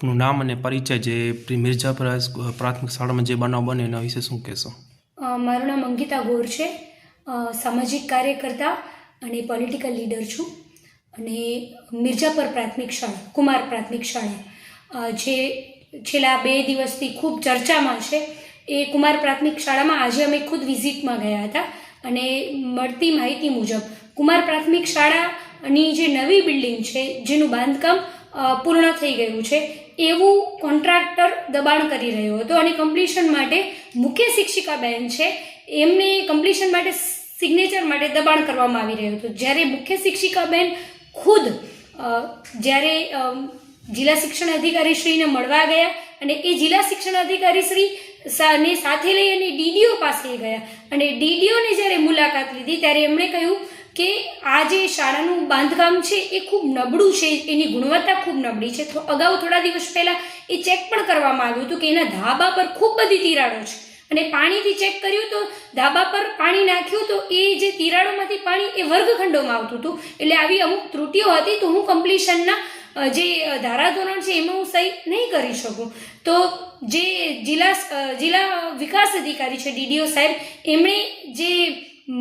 આપનું નામ અને પરિચય જે મિર્જાપર પ્રાથમિક શાળામાં જે બનાવ બને એના વિશે શું કહેશો? મારું નામ અંકિતા ગોર છે. સામાજિક કાર્યકર્તા અને પોલિટિકલ લીડર છું. અને મિર્જાપર પ્રાથમિક શાળા, કુમાર પ્રાથમિક શાળા જે છેલ્લા 2 દિવસથી ખૂબ ચર્ચામાં છે, એ કુમાર પ્રાથમિક શાળામાં આજે અમે ખુદ વિઝિટમાં ગયા હતા. અને મળતી માહિતી મુજબ કુમાર પ્રાથમિક શાળાની જે નવી બિલ્ડિંગ છે, જેનું બાંધકામ પૂર્ણ થઈ ગયું છે, એવું કોન્ટ્રાક્ટર દબાણ કરી રહ્યો હતો. અને કમ્પ્લીશન માટે મુખ્ય શિક્ષિકા બેન છે, એમને કમ્પ્લીશન માટે સિગ્નેચર માટે દબાણ કરવામાં આવી રહ્યું હતું. જ્યારે મુખ્ય શિક્ષિકા બેન ખુદ જ્યારે જિલ્લા શિક્ષણ અધિકારી શ્રીને મળવા ગયા અને એ જિલ્લા શિક્ષણ અધિકારી શ્રી ને સાથે લઈ અને ડીડીઓ પાસે ગયા અને ડીડીઓને જ્યારે મુલાકાત લીધી ત્યારે એમણે કહ્યું કે આ જે શાળાનું બાંધકામ છે એ ખૂબ નબળું છે, એની ગુણવત્તા ખૂબ નબળી છે. અગાઉ થોડા દિવસ પહેલાં એ ચેક પણ કરવામાં આવ્યું હતું કે એના ધાબા પર ખૂબ બધી તિરાડો છે. અને પાણીથી ચેક કર્યું તો ધાબા પર પાણી નાખ્યું તો એ જે તિરાડોમાંથી પાણી એ વર્ગખંડોમાં આવતું હતું. એટલે આવી અમુક ત્રુટીઓ હતી. તો હું કમ્પ્લીશનના જે ધારાધોરણ છે એમાં હું સહી નહીં કરી શકું. તો જે જિલ્લા વિકાસ અધિકારી છે, ડીડીઓ સાહેબ, એમણે જે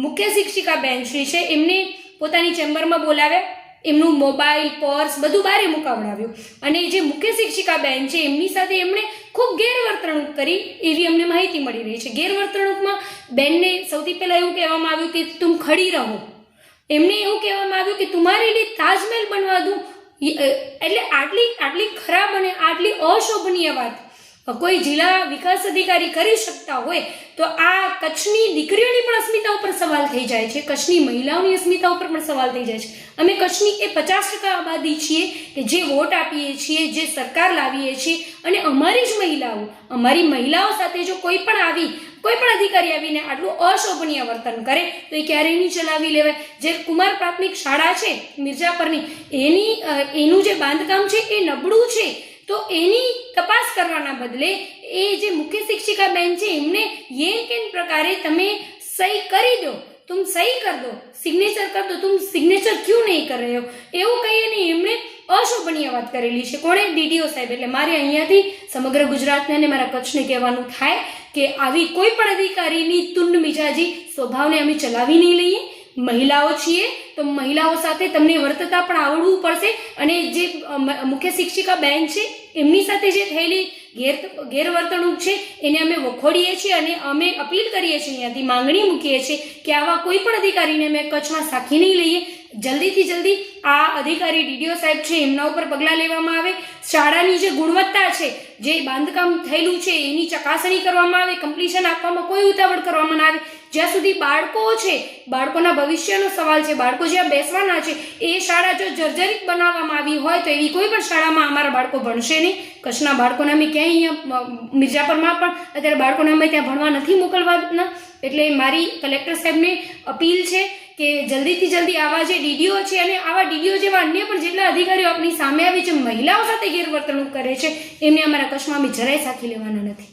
મુખ્ય શિક્ષિકા બેન શ્રી છે એમને પોતાની ચેમ્બરમાં બોલાવ્યા, એમનું મોબાઈલ, પર્સ બધું બહાર મુકાવડાવ્યું. અને જે મુખ્ય શિક્ષિકા બેન છે એમની સાથે એમણે ખૂબ ગેરવર્તણૂક કરી એવી અમને માહિતી મળી રહી છે. ગેરવર્તણૂકમાં બેનને સૌથી પહેલાં એવું કહેવામાં આવ્યું કે તુમ ખડી રહો. એમને એવું કહેવામાં આવ્યું કે તુમારે લીએ તાજમહેલ બનવા દઉં. એટલે આટલી ખરાબ અને આટલી અશોભનીય વાત કોઈ જિલ્લા વિકાસ અધિકારી કરી શકતા હોય તો આ કચ્છની દીકરીઓની પણ અસ્મિતા ઉપર સવાલ થઈ જાય છે, કચ્છની મહિલાઓની અસ્મિતા ઉપર પણ સવાલ થઈ જાય છે. અમે કચ્છની એ 50% આબાદી છીએ કે જે વોટ આપીએ છીએ, જે સરકાર લાવીએ છીએ, અને અમારી મહિલાઓ સાથે જો કોઈ પણ અધિકારી આવીને આટલું અશોભનીય વર્તન કરે તો એ ક્યારેય નહીં ચલાવી લેવાય. જે કુમાર પ્રાથમિક શાળા છે મિર્જાપરની, એનું જે બાંધકામ છે એ નબળું છે. તો એની તપાસ કરવાના બદલે એ જે મુખ્ય શિક્ષિકા બેન છે એમને ये किन प्रकारे તમે સહી કરી દો, तुम सही कर दो, सिग्नेचर कर दो, तुम सिग्नेचर क्यों नहीं कर रहे हो, એવું કહીને એમણે અશોભનીય વાત કરેલી છે. કોણે? ડીડીઓ સાહેબ. એટલે મારે અહીંયાથી સમગ્ર ગુજરાતને અને મારા કચ્છને કહેવાનું થાય કે આવી કોઈ પણ અધિકારીની તુંડ મિજાજી સ્વભાવને અમે ચલાવી નહીં લઈએ. મહિલાઓ છીએ તો મહિલાઓ સાથે તમને વર્તતા પણ આવડવું પડશે. અને જે મુખ્ય શિક્ષિકા બેન છે એમની સાથે જે થયેલી ગેરવર્તણૂક છે એને અમે વખોડીએ છીએ અને અમે અપીલ કરીએ છીએ, અહીંયાથી માંગણી મૂકીએ છીએ કે આવા કોઈ પણ અધિકારીને અમે કચ્છમાં સાખી નહીં લઈએ. જલ્દીથી જલ્દી આ અધિકારી ડીડીઓ સાહેબ છે એમના ઉપર પગલાં લેવામાં આવે. શાળાની જે ગુણવત્તા છે, જે બાંધકામ થયેલું છે એની ચકાસણી કરવામાં આવે. કમ્પ્લીશન આપવામાં કોઈ ઉતાવળ કરવામાં ના આવે. જ્યાં સુધી બાળકો છે, બાળકોના ભવિષ્યનો સવાલ છે, બાળકો જ્યાં બેસવાના છે, એ શાળા જો જર્જરિત બનાવવામાં આવી હોય તો એવી કોઈ પણ શાળામાં અમારા બાળકો ભણશે નહીં. કચ્છના બાળકોને અમે ક્યાંય અહીંયા મિર્જાપરમાં પણ અત્યારે બાળકોને અમે ત્યાં ભણવા નથી મોકલવાના. એટલે મારી કલેક્ટર સાહેબને અપીલ છે કે જલ્દીથી જલ્દી આવા જે ડીડીઓ છે અને આવા ડીડીઓ જેવા અન્ય પણ જેટલા અધિકારીઓ આપણી સામે આવી છે, મહિલાઓ સાથે ગેરવર્તણૂક કરે છે, એમને અમારા કચ્છમાં અમે જરાય સાથી લેવાના નથી.